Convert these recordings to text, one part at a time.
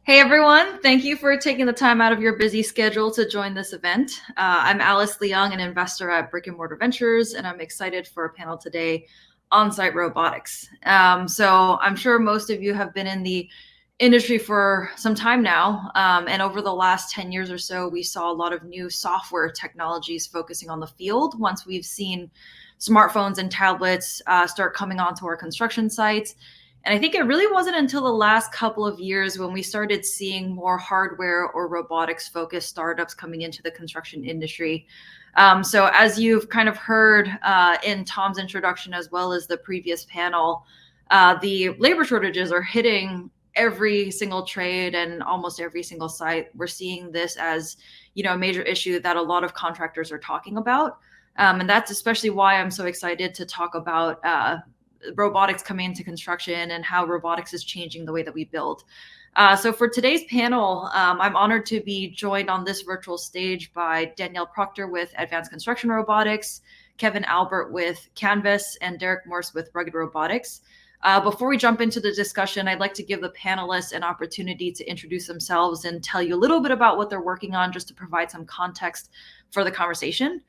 Hey everyone, thank you for taking the time out of your busy schedule to join this event. I'm Leung, an investor at Brick and Mortar Ventures, and I'm excited for a panel today on Site Robotics. So I'm sure most of you have been in the industry for some time now, and over the last 10 years or so, we saw a lot of new software technologies focusing on the field once we've seen smartphones and tablets start coming onto our construction sites. And I think it really wasn't until the last couple of years when we started seeing more hardware or robotics focused startups coming into the construction industry. So as you've kind of heard in Tom's introduction, as well as the previous panel, the labor shortages are hitting every single trade and almost every single site. We're seeing this as, a major issue that a lot of contractors are talking about. And that's especially why I'm so excited to talk about robotics coming into construction and how robotics is changing the way that we build. So for today's panel, I'm honored to be joined on this virtual stage by Danielle Proctor with Advanced Construction Robotics, Kevin Albert with Canvas, and Derrick Morse with Rugged Robotics. Before we jump into the discussion, I'd like to give the panelists an opportunity to introduce themselves and tell you a little bit about what they're working on, just to provide some context for the conversation.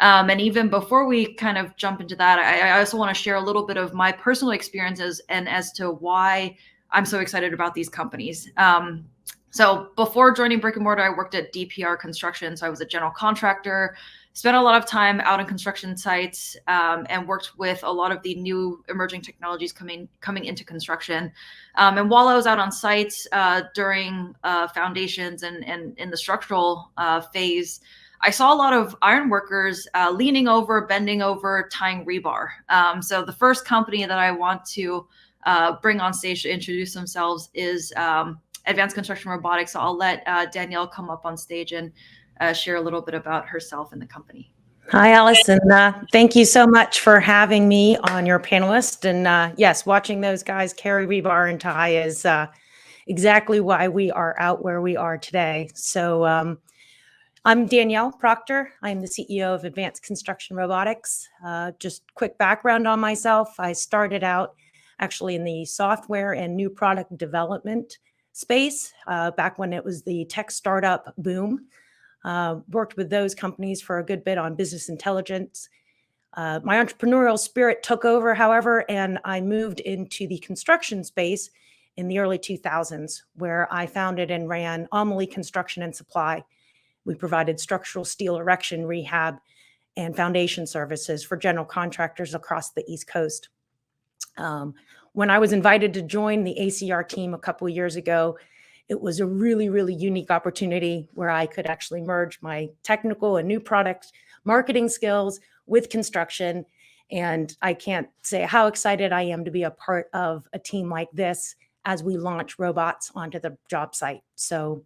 And even before we kind of jump into that, I also want to share a little bit of my personal experiences and as to why I'm so excited about these companies. So before joining Brick and Mortar, I worked at DPR Construction. So I was a general contractor, spent a lot of time out on construction sites, and worked with a lot of the new emerging technologies coming into construction. And while I was out on sites during foundations and in the structural phase, I saw a lot of iron workers leaning over, bending over, tying rebar. So the first company that I want to bring on stage to introduce themselves is Advanced Construction Robotics. So I'll let Danielle come up on stage and share a little bit about herself and the company. Hi, Allison. Thank you so much for having me on your panelist. And yes, watching those guys carry rebar and tie is exactly why we are out where we are today. So I'm Danielle Proctor. I'm the CEO of Advanced Construction Robotics. Just quick background on myself. I started out actually in the software and new product development space back when it was the tech startup boom. Worked with those companies for a good bit on business intelligence. My entrepreneurial spirit took over, however, and I moved into the construction space in the early 2000s, where I founded and ran Amelie Construction and Supply. We provided structural steel erection, rehab, and foundation services for general contractors across the East Coast. When I was invited to join the ACR team a couple of years ago, it was a really, really unique opportunity where I could actually merge my technical and new product marketing skills with construction. And I can't say how excited I am to be a part of a team like this as we launch robots onto the job site. So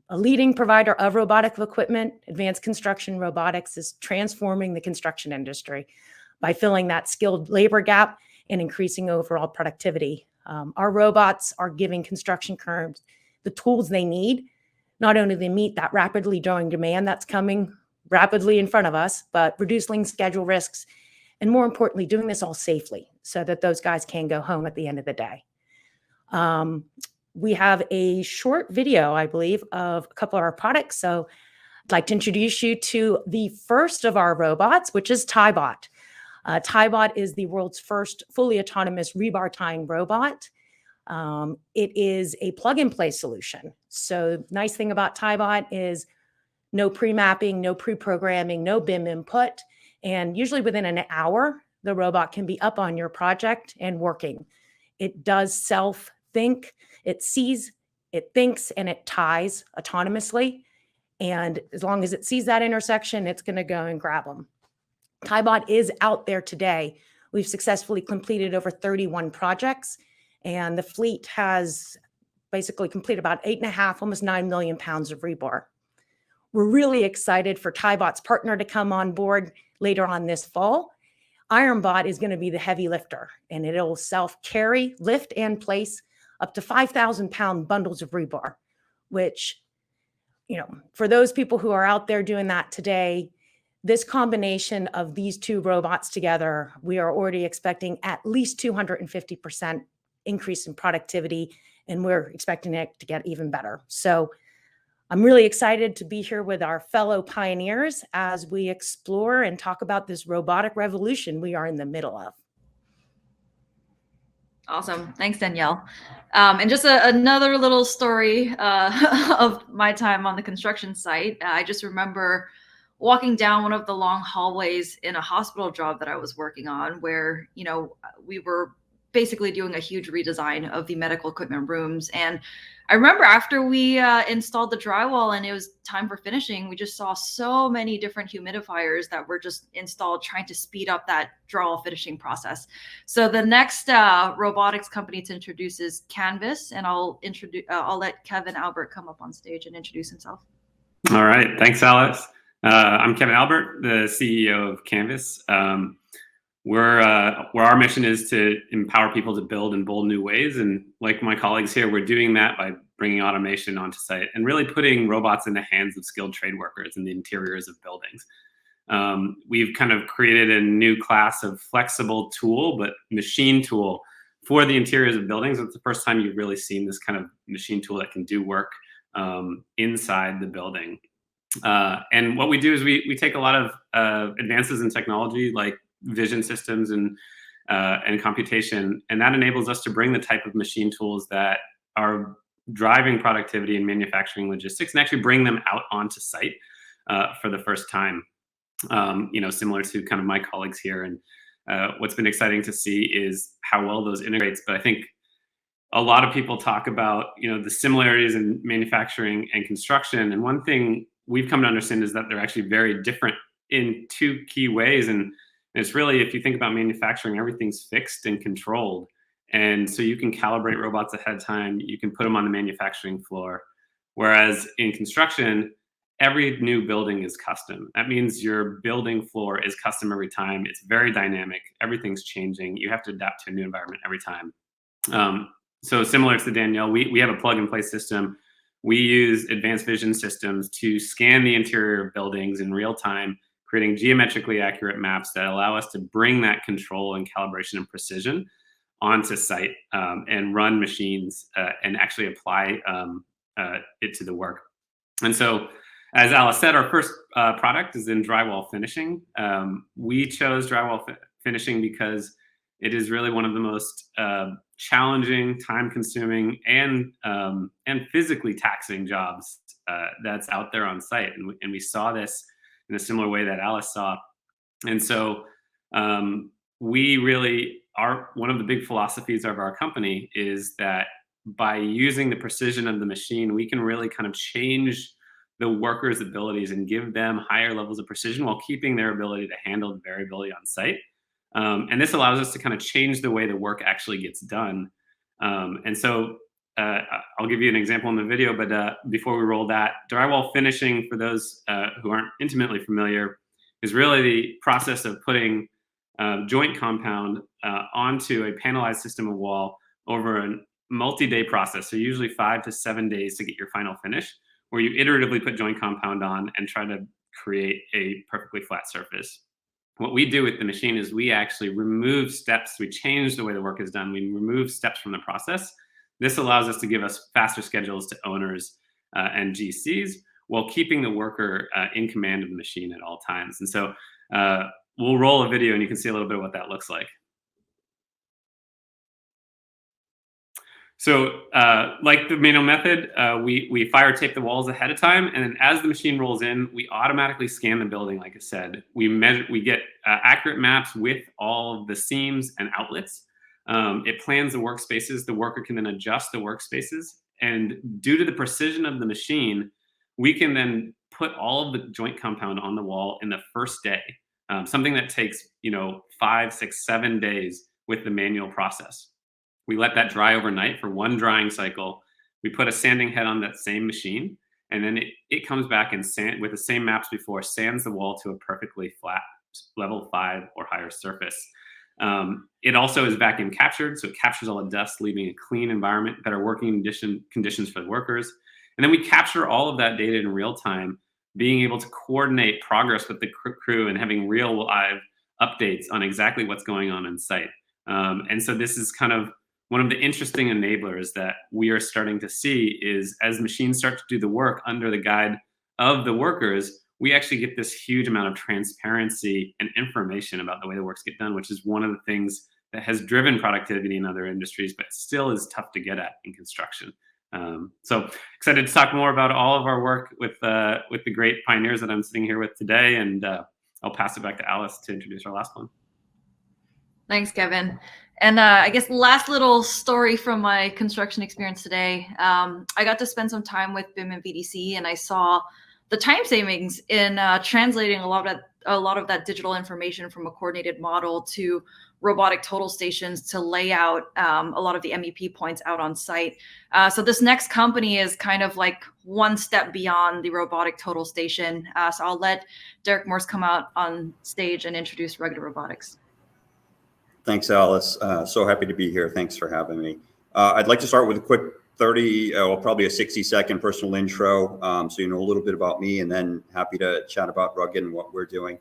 a leading provider of robotic equipment, Advanced Construction Robotics is transforming the construction industry by filling that skilled labor gap and increasing overall productivity. Our robots are giving construction firms the tools they need, not only to meet that rapidly growing demand that's coming rapidly in front of us, but reducing schedule risks, and more importantly, doing this all safely so that those guys can go home at the end of the day. We have a short video, I believe, of a couple of our products. So I'd like to introduce you to the first of our robots, which is TieBot. TieBot is the world's first fully autonomous rebar tying robot. It is a plug-and-play solution. So nice thing about TieBot is no pre-mapping, no pre-programming, no BIM input. And usually within an hour, the robot can be up on your project and working. It does self-think. It sees, it thinks, and it ties autonomously. And as long as it sees that intersection, it's going to go and grab them. TieBot is out there today. We've successfully completed over 31 projects, and the fleet has basically completed about 8.5, almost 9 million pounds of rebar. We're really excited for TieBot's partner to come on board later on this fall. IronBot is going to be the heavy lifter, and it'll self-carry, lift, and place up to 5,000-pound bundles of rebar, which, for those people who are out there doing that today, this combination of these two robots together, we are already expecting at least 250% increase in productivity and we're expecting it to get even better. So I'm really excited to be here with our fellow pioneers as we explore and talk about this robotic revolution we are in the middle of. Awesome. Thanks, Danielle. And just another little story of my time on the construction site. I just remember walking down one of the long hallways in a hospital job that I was working on where, we were basically doing a huge redesign of the medical equipment rooms. And I remember after we installed the drywall and it was time for finishing, we just saw so many different humidifiers that were just installed trying to speed up that drywall finishing process. So the next robotics company to introduce is Canvas, and I'll let Kevin Albert come up on stage and introduce himself. All right, thanks, Alice. I'm Kevin Albert, the CEO of Canvas. Where our mission is to empower people to build in bold new ways. And like my colleagues here, we're doing that by bringing automation onto site and really putting robots in the hands of skilled trade workers in the interiors of buildings. We've kind of created a new class of flexible tool, but machine tool for the interiors of buildings. It's the first time you've really seen this kind of machine tool that can do work inside the building. And what we do is we take a lot of advances in technology like vision systems and computation, and that enables us to bring the type of machine tools that are driving productivity in manufacturing logistics and actually bring them out onto site for the first time. Similar to kind of my colleagues here. And what's been exciting to see is how well those integrates. But I think a lot of people talk about the similarities in manufacturing and construction, and one thing we've come to understand is that they're actually very different in two key ways. And it's really, if you think about manufacturing, everything's fixed and controlled. And so you can calibrate robots ahead of time. You can put them on the manufacturing floor. Whereas in construction, every new building is custom. That means your building floor is custom every time. It's very dynamic. Everything's changing. You have to adapt to a new environment every time. So similar to Danielle, we have a plug-and-play system. We use advanced vision systems to scan the interior of buildings in real time, creating geometrically accurate maps that allow us to bring that control and calibration and precision onto site and run machines and actually apply it to the work. And so, as Alice said, our first product is in drywall finishing. We chose drywall finishing because it is really one of the most challenging, time-consuming, and physically taxing jobs that's out there on site. And we saw this in a similar way that Alice saw. And so we really are, one of the big philosophies of our company is that by using the precision of the machine, we can really kind of change the workers' abilities and give them higher levels of precision while keeping their ability to handle the variability on site. And this allows us to kind of change the way the work actually gets done. And so I'll give you an example in the video, but before we roll that, drywall finishing, for those who aren't intimately familiar, is really the process of putting joint compound onto a panelized system of wall over a multi-day process. So usually 5 to 7 days to get your final finish, where you iteratively put joint compound on and try to create a perfectly flat surface. What we do with the machine is we actually remove steps. We change the way the work is done. We remove steps from the process. This allows us to give us faster schedules to owners and GCs while keeping the worker in command of the machine at all times. And so we'll roll a video and you can see a little bit of what that looks like. So like the manual method, we fire tape the walls ahead of time. And then as the machine rolls in, we automatically scan the building. Like I said, we get accurate maps with all of the seams and outlets. It plans the workspaces. The worker can then adjust the workspaces. And due to the precision of the machine, we can then put all of the joint compound on the wall in the first day. Something that takes 5, 6, 7 days with the manual process. We let that dry overnight for one drying cycle. We put a sanding head on that same machine, and then it comes back and with the same maps before, sands the wall to a perfectly flat level 5 or higher surface. It also is vacuum captured, so it captures all the dust, leaving a clean environment, better working conditions for the workers. And then we capture all of that data in real time, being able to coordinate progress with the crew and having real live updates on exactly what's going on in site. And so this is kind of one of the interesting enablers that we are starting to see is as machines start to do the work under the guide of the workers, we actually get this huge amount of transparency and information about the way the works get done, which is one of the things that has driven productivity in other industries, but still is tough to get at in construction. So excited to talk more about all of our work with the great pioneers that I'm sitting here with today, and I'll pass it back to Alice to introduce our last one. Thanks, Kevin. And I guess last little story from my construction experience today. I got to spend some time with BIM and VDC, and I saw the time savings in translating a lot of that digital information from a coordinated model to robotic total stations to lay out a lot of the MEP points out on site. So this next company is kind of like one step beyond the robotic total station. So I'll let Derrick Morse come out on stage and introduce Rugged Robotics. Thanks, Alice. So happy to be here. Thanks for having me. I'd like to start with a quick probably a 60-second personal intro, so you know a little bit about me, and then happy to chat about Rugged and what we're doing.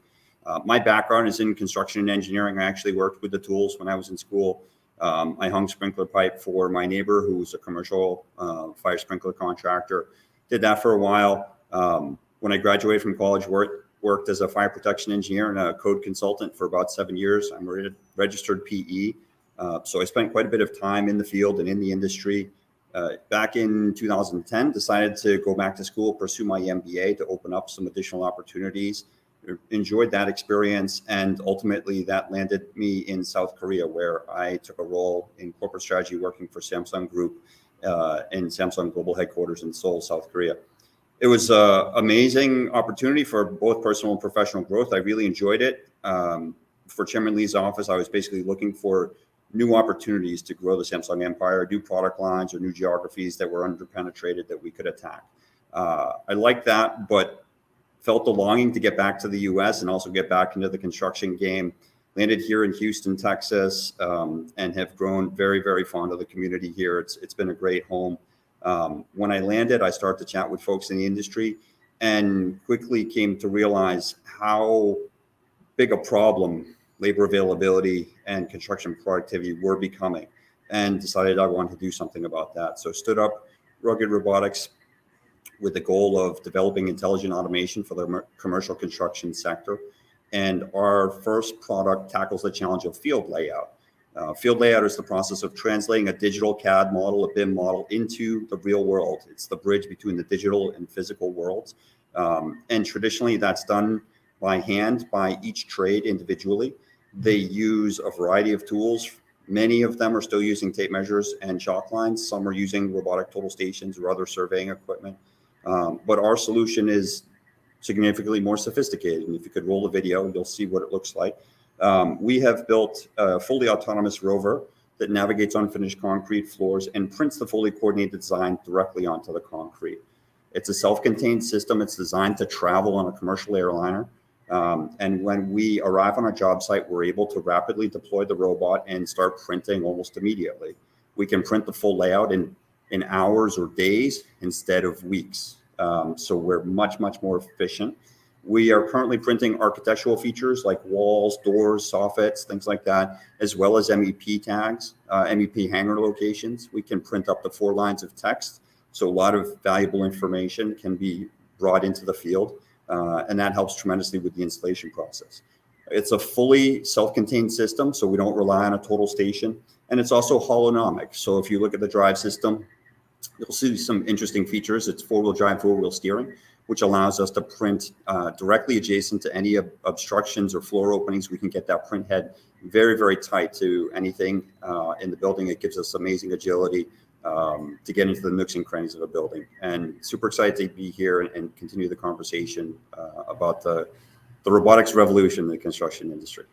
My background is in construction and engineering. I actually worked with the tools when I was in school. I hung sprinkler pipe for my neighbor, who was a commercial fire sprinkler contractor. Did that for a while. When I graduated from college, worked as a fire protection engineer and a code consultant for about 7 years. I'm a registered PE. So I spent quite a bit of time in the field and in the industry. Back in 2010, decided to go back to school, pursue my MBA to open up some additional opportunities. Enjoyed that experience, and ultimately that landed me in South Korea, where I took a role in corporate strategy working for Samsung Group in Samsung Global Headquarters in Seoul, South Korea. It was an amazing opportunity for both personal and professional growth. I really enjoyed it. For Chairman Lee's office, I was basically looking for new opportunities to grow the Samsung empire, new product lines or new geographies that were underpenetrated that we could attack. I liked that, but felt the longing to get back to the US and also get back into the construction game. Landed here in Houston, Texas, and have grown very, very fond of the community here. It's been a great home. When I landed, I started to chat with folks in the industry and quickly came to realize how big a problem labor availability and construction productivity were becoming, and decided I wanted to do something about that. So stood up Rugged Robotics with the goal of developing intelligent automation for the commercial construction sector. And our first product tackles the challenge of field layout. Field layout is the process of translating a digital CAD model, a BIM model, into the real world. It's the bridge between the digital and physical worlds. And traditionally that's done by hand by each trade individually. They use a variety of tools. Many of them are still using tape measures and chalk lines. Some are using robotic total stations or other surveying equipment. But our solution is significantly more sophisticated. And if you could roll the video, you'll see what it looks like. We have built a fully autonomous rover that navigates unfinished concrete floors and prints the fully coordinated design directly onto the concrete. It's a self-contained system. It's designed to travel on a commercial airliner. And when we arrive on a job site, we're able to rapidly deploy the robot and start printing almost immediately. We can print the full layout in hours or days instead of weeks. So we're much, much more efficient. We are currently printing architectural features like walls, doors, soffits, things like that, as well as MEP tags, MEP hanger locations. We can print up to 4 lines of text. So a lot of valuable information can be brought into the field. And that helps tremendously with the installation process. It's a fully self-contained system, so we don't rely on a total station. And it's also holonomic. So if you look at the drive system, you'll see some interesting features. It's 4-wheel drive, 4-wheel steering, which allows us to print directly adjacent to any obstructions or floor openings. We can get that print head very, very tight to anything in the building. It gives us amazing agility to get into the nooks and crannies of a building. And super excited to be here and continue the conversation about the robotics revolution in the construction industry.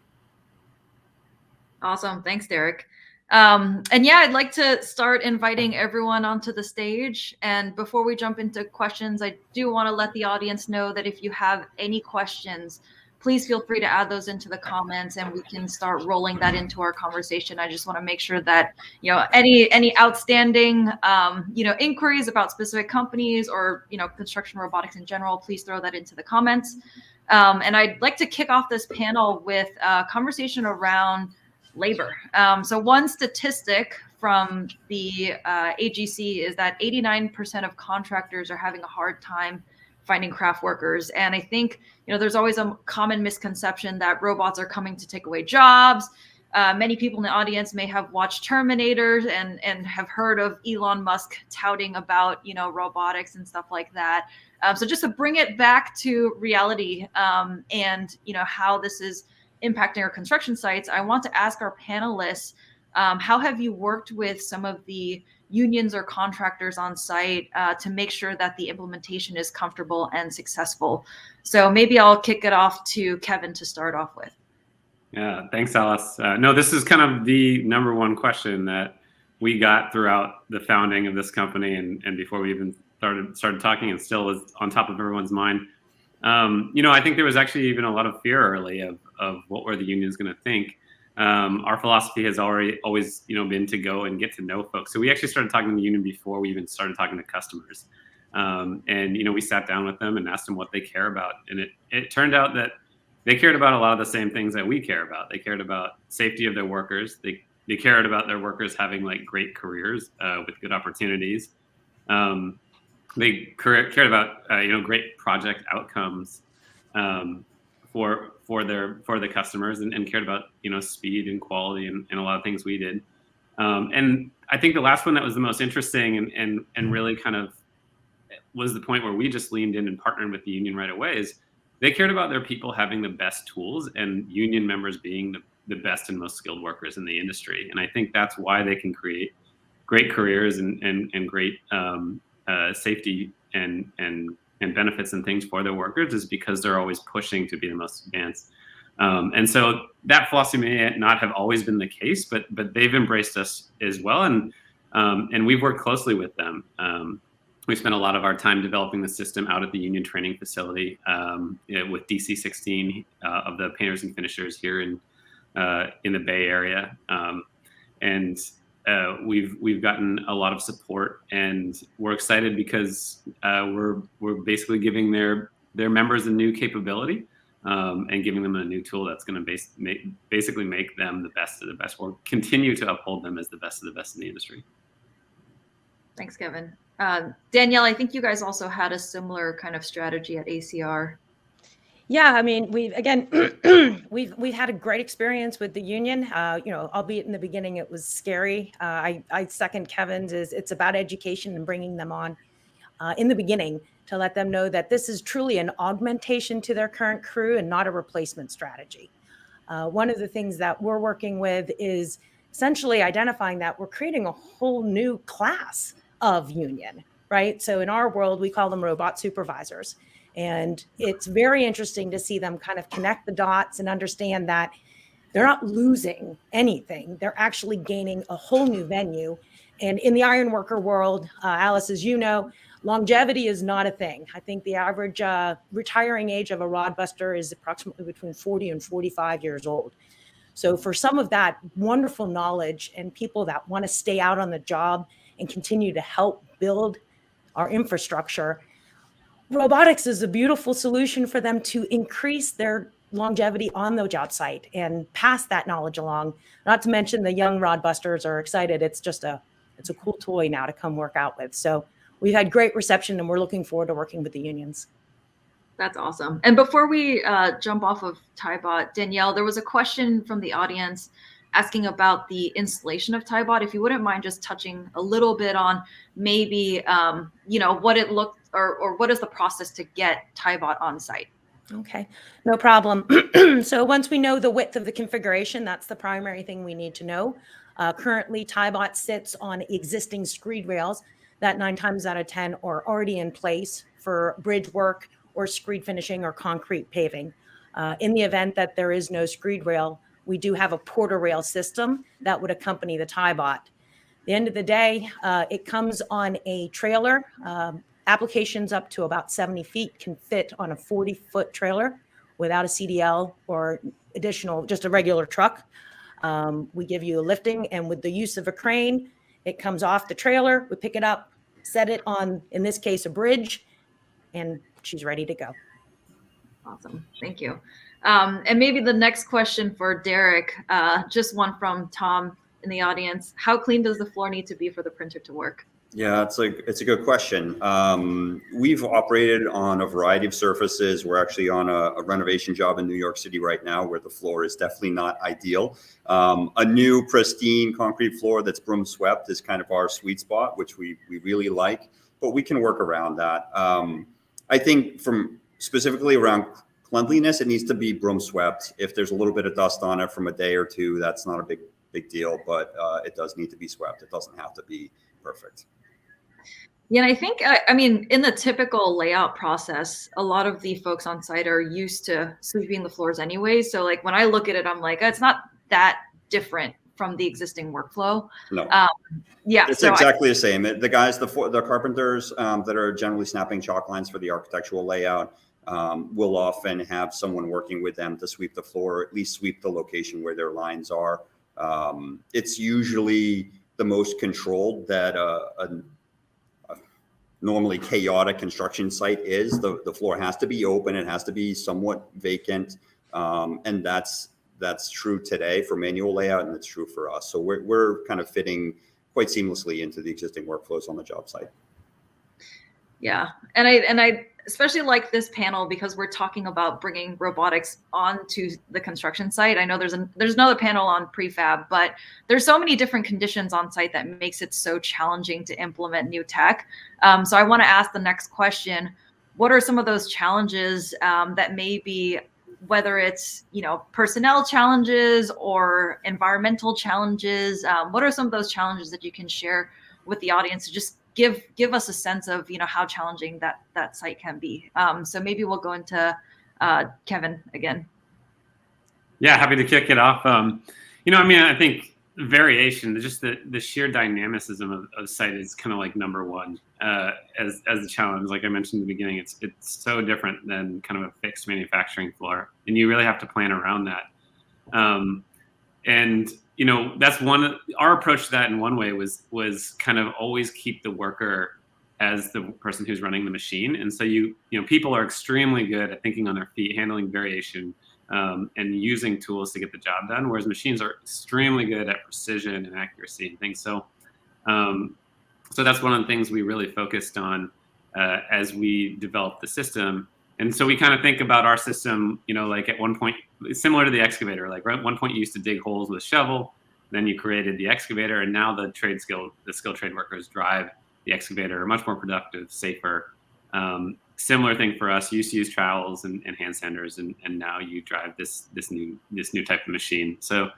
Awesome. Thanks, Derrick. And yeah, I'd like to start inviting everyone onto the stage. And before we jump into questions, I do want to let the audience know that if you have any questions, please feel free to add those into the comments and we can start rolling that into our conversation. I just want to make sure that, any outstanding, inquiries about specific companies or, construction robotics in general, please throw that into the comments. And I'd like to kick off this panel with a conversation around labor. So one statistic from the AGC is that 89% of contractors are having a hard time finding craft workers. And I think, there's always a common misconception that robots are coming to take away jobs. Many people in the audience may have watched Terminator and have heard of Elon Musk touting about, robotics and stuff like that. So just to bring it back to reality and, how this is impacting our construction sites, I want to ask our panelists, how have you worked with some of the unions or contractors on site to make sure that the implementation is comfortable and successful? So maybe I'll kick it off to Kevin to start off with. Yeah, thanks, Alice. No, this is kind of the number one question that we got throughout the founding of this company and before we even started talking, and still is on top of everyone's mind. I think there was actually even a lot of fear early of what were the unions going to think. Our philosophy has always been to go and get to know folks. So we actually started talking to the union before we even started talking to customers. And we sat down with them and asked them what they care about. And it turned out that they cared about a lot of the same things that we care about. They cared about safety of their workers. They cared about their workers having great careers with good opportunities. They cared about great project outcomes for the customers, and cared about speed and quality and a lot of things we did. And I think the last one that was the most interesting and really kind of was the point where we just leaned in and partnered with the union right away is they cared about their people having the best tools and union members being the best and most skilled workers in the industry. And I think that's why they can create great careers and great safety and benefits and things for their workers, is because they're always pushing to be the most advanced. And so that philosophy may not have always been the case, but they've embraced us as well. And we've worked closely with them. We spent a lot of our time developing the system out at the union training facility with DC16 of the painters and finishers here in the Bay Area. And we've gotten a lot of support, and we're excited because we're basically giving their members a new capability and giving them a new tool that's going to basically make them the best of the best, or continue to uphold them as the best of the best in the industry. Thanks, Kevin. Danielle, I think you guys also had a similar kind of strategy at ACR. Yeah, I mean, we've had a great experience with the union. Albeit in the beginning it was scary. I second Kevin's. It's about education and bringing them on in the beginning to let them know that this is truly an augmentation to their current crew and not a replacement strategy. One of the things that we're working with is essentially identifying that we're creating a whole new class of union, right? So in our world, we call them robot supervisors. And it's very interesting to see them kind of connect the dots and understand that they're not losing anything. They're actually gaining a whole new venue. And in the ironworker world, Alice, as you know, longevity is not a thing. I think the average retiring age of a rod buster is approximately between 40 and 45 years old. So for some of that wonderful knowledge and people that want to stay out on the job and continue to help build our infrastructure, robotics is a beautiful solution for them to increase their longevity on the job site and pass that knowledge along. Not to mention the young rod busters are excited. It's a cool toy now to come work out with. So we've had great reception, and we're looking forward to working with the unions. That's awesome. And before we jump off of TieBot, Danielle, there was a question from the audience asking about the installation of TieBot. If you wouldn't mind just touching a little bit on maybe, what it looked or what is the process to get TieBot on site? Okay, no problem. So once we know the width of the configuration, that's the primary thing we need to know. Currently, TieBot sits on existing screed rails that 9 times out of 10 are already in place for bridge work or screed finishing or concrete paving. In the event that there is no screed rail, we do have a porter rail system that would accompany the TieBot. At the end of the day, it comes on a trailer. Applications up to about 70 feet can fit on a 40-foot trailer without a CDL or additional, just a regular truck. We give you a lifting, and with the use of a crane, it comes off the trailer. We pick it up, set it on, in this case, a bridge, and she's ready to go. Awesome. Thank you. And maybe the next question for Derrick, just one from Tom in the audience, how clean does the floor need to be for the printer to work? Yeah, it's a good question. We've operated on a variety of surfaces. We're actually on a renovation job in New York City right now where the floor is definitely not ideal. A new pristine concrete floor that's broom swept is kind of our sweet spot, which we really like, but we can work around that. I think from specifically around cleanliness, it needs to be broom swept. If there's a little bit of dust on it from a day or two, that's not a big deal, but it does need to be swept. It doesn't have to be perfect. Yeah, and I think, I mean, in the typical layout process, a lot of the folks on site are used to sweeping the floors anyway. So like when I look at it, I'm like, it's not that different from the existing workflow. No. Yeah, it's so exactly the same. The guys, the carpenters that are generally snapping chalk lines for the architectural layout will often have someone working with them to sweep the floor, or at least sweep the location where their lines are. It's usually the most controlled that a normally chaotic construction site is. The floor has to be open. It has to be somewhat vacant. And that's true today for manual layout, and it's true for us. So we're kind of fitting quite seamlessly into the existing workflows on the job site. Yeah, and I especially like this panel because we're talking about bringing robotics onto the construction site. I know there's another panel on prefab, but there's so many different conditions on site that makes it so challenging to implement new tech. So I want to ask the next question: what are some of those challenges that may be, whether it's personnel challenges or environmental challenges? What are some of those challenges that you can share with the audience to just give us a sense of how challenging that site can be? So maybe we'll go into Kevin again. Yeah, happy to kick it off. I think variation, just the sheer dynamicism of site is kind of like number one as the challenge. Like I mentioned in the beginning, it's so different than kind of a fixed manufacturing floor, and you really have to plan around that. And that's our approach to that in one way was kind of always keep the worker as the person who's running the machine. And so people are extremely good at thinking on their feet, handling variation, and using tools to get the job done, whereas machines are extremely good at precision and accuracy and things. So that's one of the things we really focused on as we developed the system. And so we kind of think about our system, like at one point, similar to the excavator. Like at one point, you used to dig holes with a shovel, then you created the excavator, and now the skilled trade workers drive the excavator, are much more productive, safer. Similar thing for us. You used to use trowels and hand sanders, and now you drive this new type of machine. So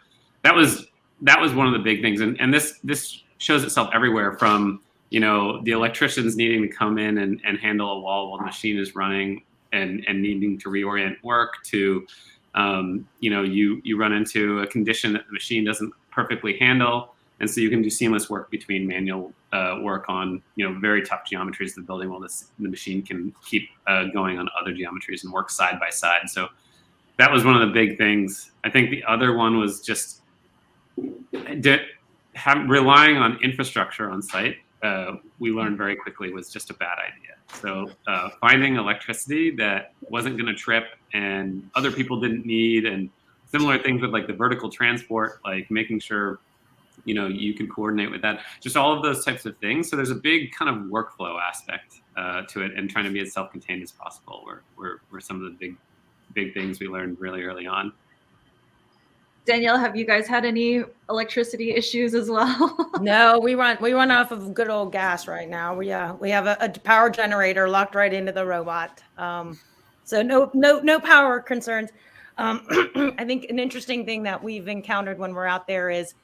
that was one of the big things, and this shows itself everywhere from the electricians needing to come in and handle a wall while the machine is running. And needing to reorient work to, you run into a condition that the machine doesn't perfectly handle. And so you can do seamless work between manual work on, very tough geometries of the building while the machine can keep going on other geometries and work side by side. So that was one of the big things. I think the other one was just relying on infrastructure on site. We learned very quickly was just a bad idea. So finding electricity that wasn't going to trip and other people didn't need, and similar things with like the vertical transport, like making sure you can coordinate with that, just all of those types of things. So there's a big kind of workflow aspect to it, and trying to be as self-contained as possible were some of the big things we learned really early on. Danielle, have you guys had any electricity issues as well? No, we run off of good old gas right now. We have a power generator locked right into the robot. So no power concerns. I think an interesting thing that we've encountered when we're out there is,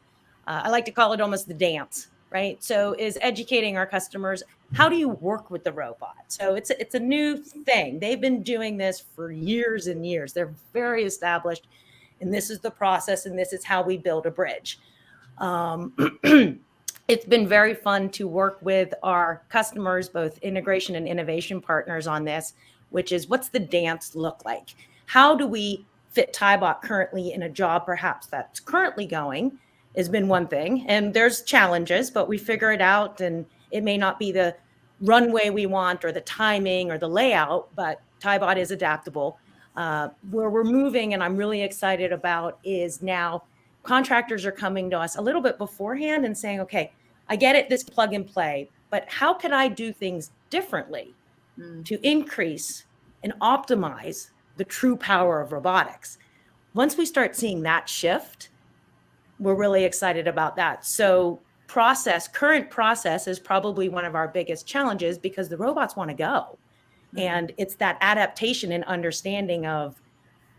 I like to call it almost the dance, right? So is educating our customers. How do you work with the robot? So it's a new thing. They've been doing this for years and years. They're very established. And this is the process, and this is how we build a bridge. It's been very fun to work with our customers, both integration and innovation partners on this, which is, what's the dance look like? How do we fit TieBot currently in a job perhaps that's currently going, has been one thing. And there's challenges, but we figure it out, and it may not be the runway we want or the timing or the layout, but TieBot is adaptable. Where we're moving, and I'm really excited about, is now contractors are coming to us a little bit beforehand and saying, okay, I get it, this plug and play, but how can I do things differently to increase and optimize the true power of robotics? Once we start seeing that shift, we're really excited about that. So current process is probably one of our biggest challenges because the robots want to go. And it's that adaptation and understanding of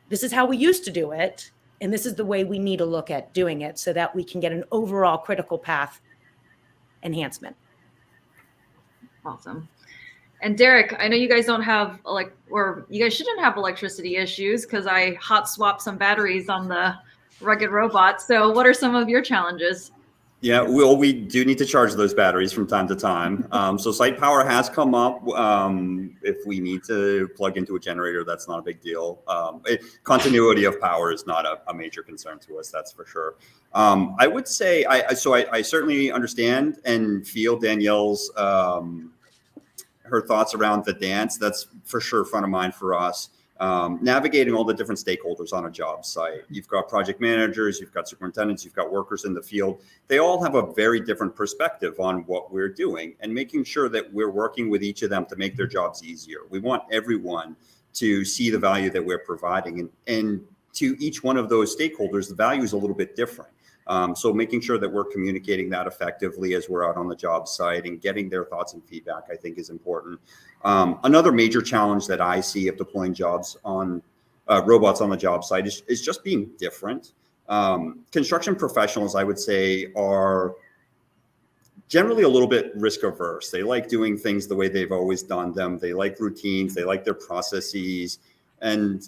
this is how we used to do it, and this is the way we need to look at doing it so that we can get an overall critical path enhancement. Awesome. And Derrick, I know you guys don't have you guys shouldn't have electricity issues because I hot swapped some batteries on the rugged robot. So what are some of your challenges? Yeah, we do need to charge those batteries from time to time. So site power has come up. If we need to plug into a generator, that's not a big deal. Continuity of power is not a major concern to us, that's for sure. I would say, I certainly understand and feel Danielle's, her thoughts around the dance. That's for sure front of mind for us. Navigating all the different stakeholders on a job site. You've got project managers, you've got superintendents, you've got workers in the field. They all have a very different perspective on what we're doing and making sure that we're working with each of them to make their jobs easier. We want everyone to see the value that we're providing. And to each one of those stakeholders, the value is a little bit different. So making sure that we're communicating that effectively as we're out on the job site and getting their thoughts and feedback, I think, is important. Another major challenge that I see of deploying robots on the job site is just being different. Construction professionals, I would say, are generally a little bit risk averse. They like doing things the way they've always done them. They like routines. They like their processes. And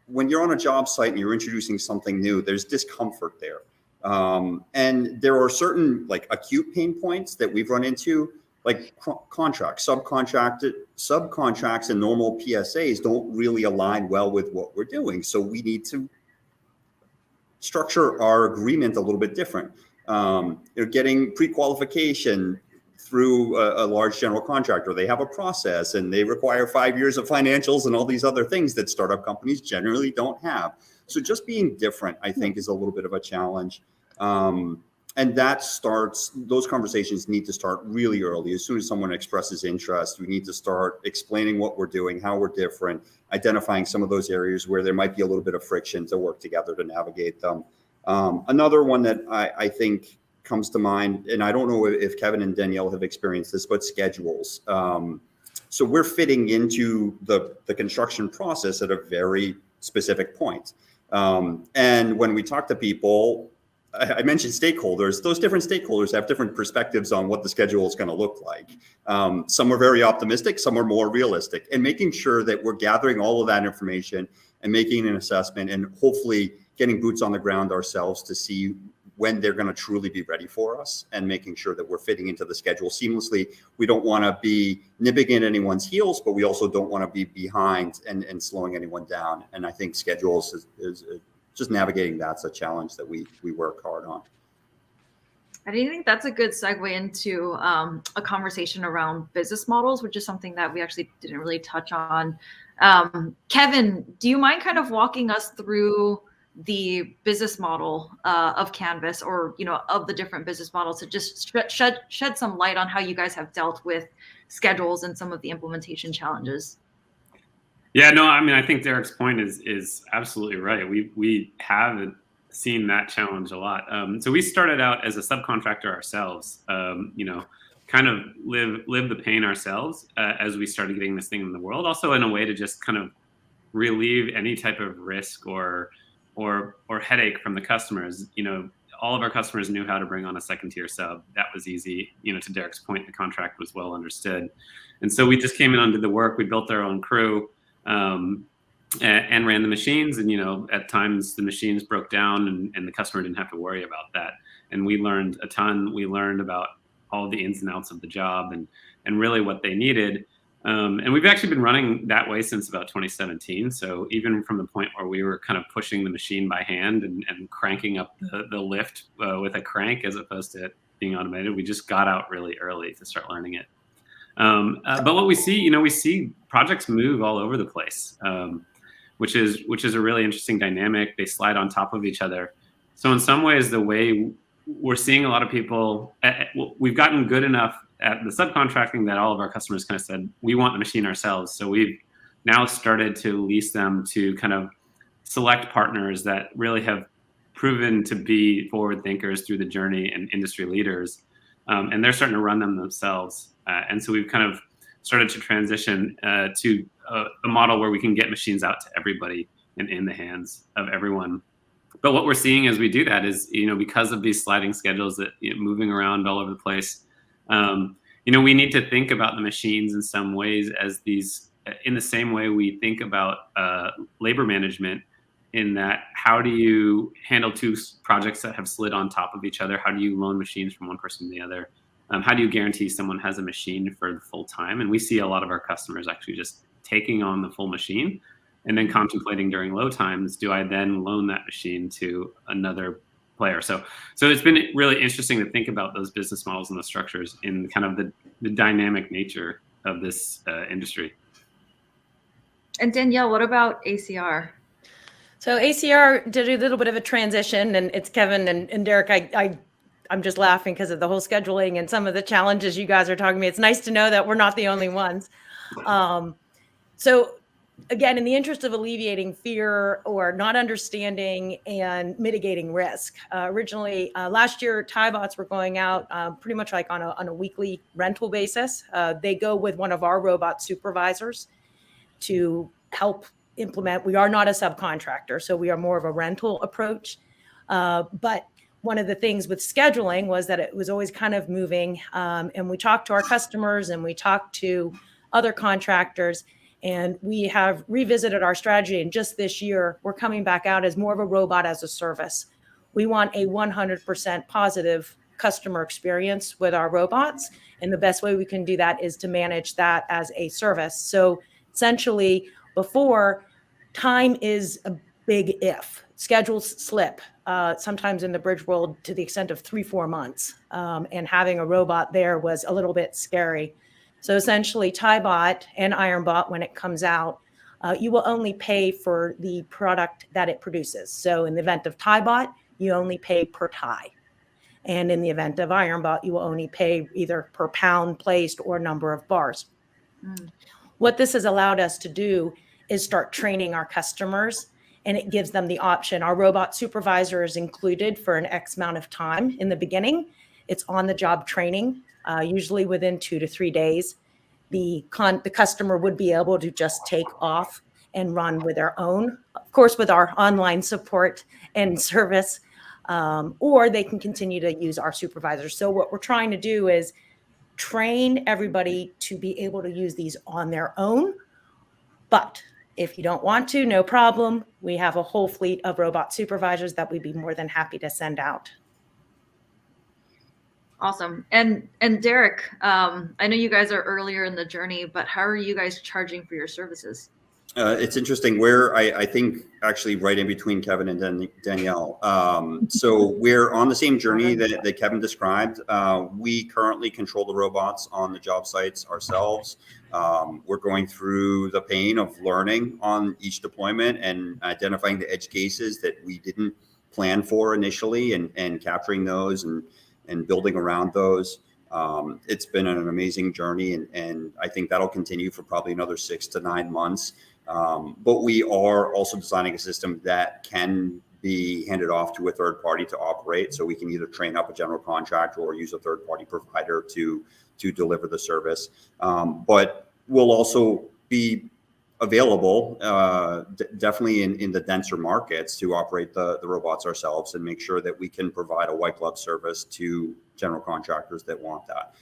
when you're on a job site and you're introducing something new, there's discomfort there. And there are certain acute pain points that we've run into, like contracts, subcontracts and normal PSAs don't really align well with what we're doing. So we need to structure our agreement a little bit different. Getting pre-qualification through a large general contractor, they have a process and they require 5 years of financials and all these other things that startup companies generally don't have. So just being different, I think, is a little bit of a challenge. And those conversations need to start really early. As soon as someone expresses interest, we need to start explaining what we're doing, how we're different, identifying some of those areas where there might be a little bit of friction to work together to navigate them. Another one that I think comes to mind, and I don't know if Kevin and Danielle have experienced this, but schedules. So we're fitting into the construction process at a very specific point. And when we talk to people, I mentioned stakeholders. Those different stakeholders have different perspectives on what the schedule is going to look like. Some are very optimistic, some are more realistic, and making sure that we're gathering all of that information and making an assessment and hopefully getting boots on the ground ourselves to see when they're going to truly be ready for us and making sure that we're fitting into the schedule seamlessly. We don't want to be nipping at anyone's heels, but we also don't want to be behind and slowing anyone down. And I think schedules is just navigating that's a challenge that we work hard on. I think that's a good segue into a conversation around business models, which is something that we actually didn't really touch on. Kevin, do you mind kind of walking us through the business model of Canvas, or of the different business models, to just shed some light on how you guys have dealt with schedules and some of the implementation challenges? Yeah, no, I mean, I think Derrick's point is absolutely right. We have seen that challenge a lot. So we started out as a subcontractor ourselves, kind of live the pain ourselves as we started getting this thing in the world. Also in a way to just kind of relieve any type of risk or headache from the customers. All of our customers knew how to bring on a second tier sub. That was easy. To Derrick's point, the contract was well understood. And so we just came in and did the work. We built our own crew and ran the machines. And, at times the machines broke down and the customer didn't have to worry about that. And we learned a ton. We learned about all the ins and outs of the job and really what they needed. And we've actually been running that way since about 2017. So even from the point where we were kind of pushing the machine by hand and cranking up the lift with a crank as opposed to it being automated, we just got out really early to start learning it. But what we see, we see projects move all over the place, which is a really interesting dynamic. They slide on top of each other. So in some ways, the way we're seeing a lot of people, we've gotten good enough at the subcontracting that all of our customers kind of said, we want the machine ourselves. So we've now started to lease them to kind of select partners that really have proven to be forward thinkers through the journey and industry leaders. And they're starting to run them themselves. And so we've kind of started to transition to a model where we can get machines out to everybody and in the hands of everyone. But what we're seeing as we do that is, because of these sliding schedules that moving around all over the place, we need to think about the machines in some ways as these, in the same way we think about labor management, in that how do you handle two projects that have slid on top of each other? How do you loan machines from one person to the other? How do you guarantee someone has a machine for the full time? And we see a lot of our customers actually just taking on the full machine and then contemplating during low times, do I then loan that machine to another player? So it's been really interesting to think about those business models and the structures in kind of the dynamic nature of this industry. And Danielle, what about ACR? So ACR did a little bit of a transition, and it's Kevin and Derrick. I'm just laughing because of the whole scheduling and some of the challenges you guys are talking to me. It's nice to know that we're not the only ones. So again, in the interest of alleviating fear or not understanding and mitigating risk, originally last year, TieBots were going out pretty much like on a weekly rental basis. They go with one of our robot supervisors to help implement. We are not a subcontractor, so we are more of a rental approach. But one of the things with scheduling was that it was always kind of moving. And we talked to our customers and we talked to other contractors, and we have revisited our strategy. And just this year, we're coming back out as more of a robot as a service. We want a 100% positive customer experience with our robots. And the best way we can do that is to manage that as a service. So essentially, before, time is a big if. Schedules slip, sometimes in the bridge world to the extent of 3-4 months. And having a robot there was a little bit scary. So essentially, TieBot and IronBot, when it comes out, you will only pay for the product that it produces. So in the event of TieBot, you only pay per tie. And in the event of IronBot, you will only pay either per pound placed or number of bars. What this has allowed us to do is start training our customers, and it gives them the option. Our robot supervisor is included for an X amount of time in the beginning. It's on-the-job training, usually within 2 to 3 days. The customer would be able to just take off and run with their own, of course, with our online support and service, or they can continue to use our supervisors. So what we're trying to do is train everybody to be able to use these on their own. But if you don't want to, no problem. We have a whole fleet of robot supervisors that we'd be more than happy to send out. Awesome. And Derrick, I know you guys are earlier in the journey, but how are you guys charging for your services? It's interesting. We're, I think, actually right in between Kevin and Danielle. So we're on the same journey that Kevin described. We currently control the robots on the job sites ourselves. We're going through the pain of learning on each deployment and identifying the edge cases that we didn't plan for initially, and capturing those and building around those. It's been an amazing journey, and I think that'll continue for probably another 6 to 9 months. But we are also designing a system that can be handed off to a third party to operate. So we can either train up a general contractor or use a third party provider to deliver the service. But we'll also be available definitely in the denser markets to operate the robots ourselves and make sure that we can provide a white glove service to general contractors that want that.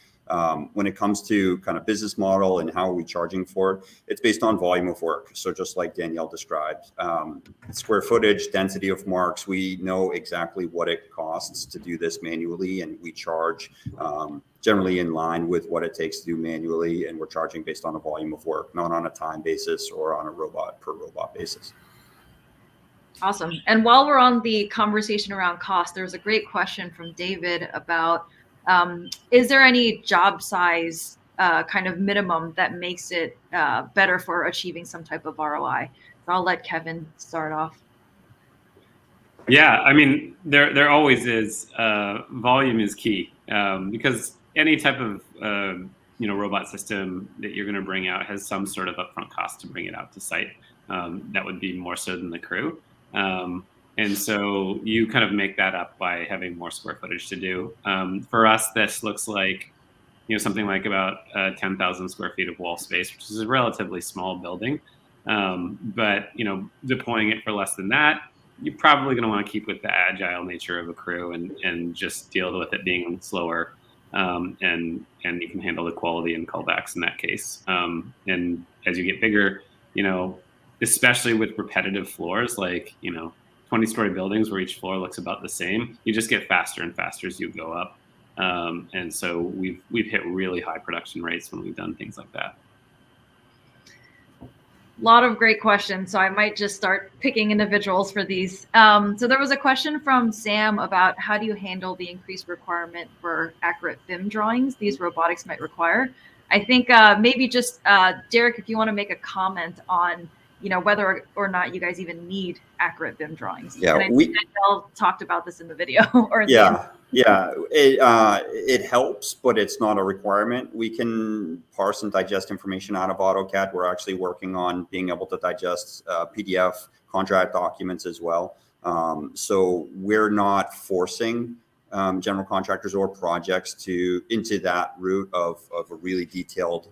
When it comes to kind of business model and how are we charging for it, it's based on volume of work. So just like Danielle described, square footage, density of marks, we know exactly what it costs to do this manually, and we charge generally in line with what it takes to do manually, and we're charging based on a volume of work, not on a time basis or on a robot per robot basis. Awesome. And while we're on the conversation around cost, there was a great question from David about, is there any job size kind of minimum that makes it better for achieving some type of ROI? So I'll let Kevin start off. Yeah, I mean, there always is. Volume is key, because any type of robot system that you're going to bring out has some sort of upfront cost to bring it out to site. That would be more so than the crew, and so you kind of make that up by having more square footage to do. For us, this looks like something like about 10,000 square feet of wall space, which is a relatively small building. But deploying it for less than that, you're probably going to want to keep with the agile nature of a crew and just deal with it being slower, and you can handle the quality and callbacks in that case. And as you get bigger, especially with repetitive floors, like 20-story buildings where each floor looks about the same, you just get faster and faster as you go up. And so we've hit really high production rates when we've done things like that. A lot of great questions, so I might just start picking individuals for these. So there was a question from Sam about how do you handle the increased requirement for accurate BIM drawings these robotics might require. I think maybe just Derrick, if you want to make a comment on whether or not you guys even need accurate BIM drawings. Yeah, and I think Danielle talked about this in the video. It helps, but it's not a requirement. We can parse and digest information out of AutoCAD. We're actually working on being able to digest PDF contract documents as well. So we're not forcing general contractors or projects into that route of a really detailed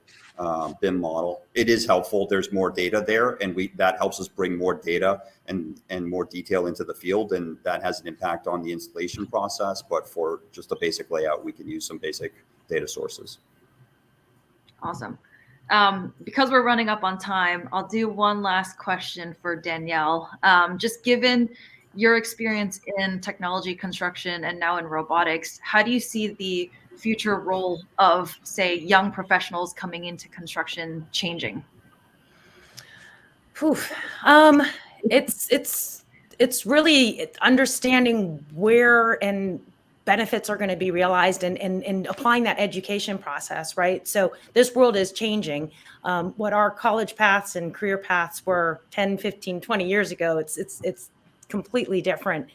BIM model. It is helpful. There's more data there, and that helps us bring more data and more detail into the field, and that has an impact on the installation process. But for just a basic layout, we can use some basic data sources. Awesome. Because we're running up on time, I'll do one last question for Danielle. Just given your experience in technology construction and now in robotics, how do you see the future role of, say, young professionals coming into construction changing? It's really understanding where and benefits are going to be realized and applying that education process, right? So this world is changing. What our college paths and career paths were 10, 15, 20 years ago, it's completely different.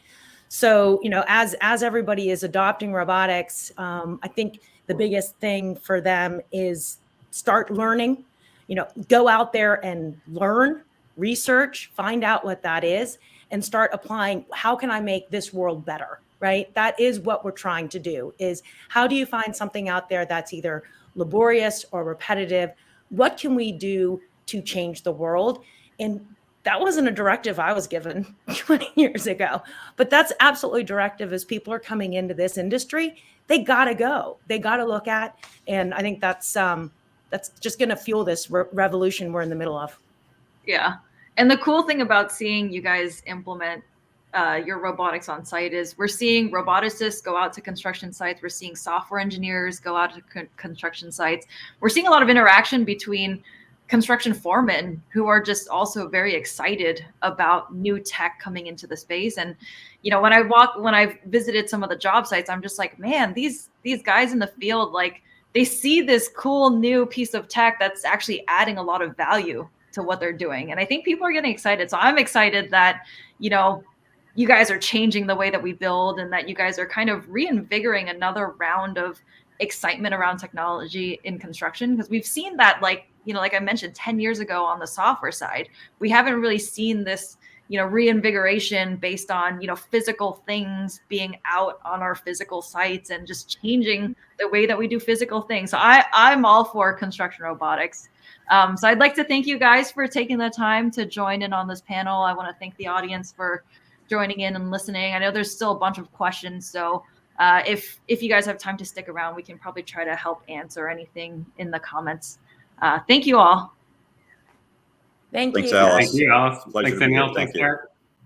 So, as everybody is adopting robotics, I think the biggest thing for them is start learning, go out there and learn, research, find out what that is, and start applying. How can I make this world better, right? That is what we're trying to do, is how do you find something out there that's either laborious or repetitive? What can we do to change the world? And that wasn't a directive I was given 20 years ago, but that's absolutely directive as people are coming into this industry. They got to go. They got to look at, and I think that's just going to fuel this revolution we're in the middle of. Yeah. And the cool thing about seeing you guys implement your robotics on site is we're seeing roboticists go out to construction sites. We're seeing software engineers go out to construction sites. We're seeing a lot of interaction between construction foremen who are just also very excited about new tech coming into the space. And, when I visited some of the job sites, I'm just like, man, these guys in the field, like, they see this cool new piece of tech that's actually adding a lot of value to what they're doing. And I think people are getting excited. So I'm excited that, you guys are changing the way that we build, and that you guys are kind of reinvigorating another round of excitement around technology in construction. Because we've seen that, like I mentioned 10 years ago on the software side, we haven't really seen this, reinvigoration based on, physical things being out on our physical sites and just changing the way that we do physical things. So I'm all for construction robotics. So I'd like to thank you guys for taking the time to join in on this panel. I want to thank the audience for joining in and listening. I know there's still a bunch of questions, so if you guys have time to stick around, we can probably try to help answer anything in the comments. Thank you all. Thank you. Thanks, Alice. Thank you, Alice. Pleasure Thanks, to be here. Danielle. Thank Thanks, you. Derrick.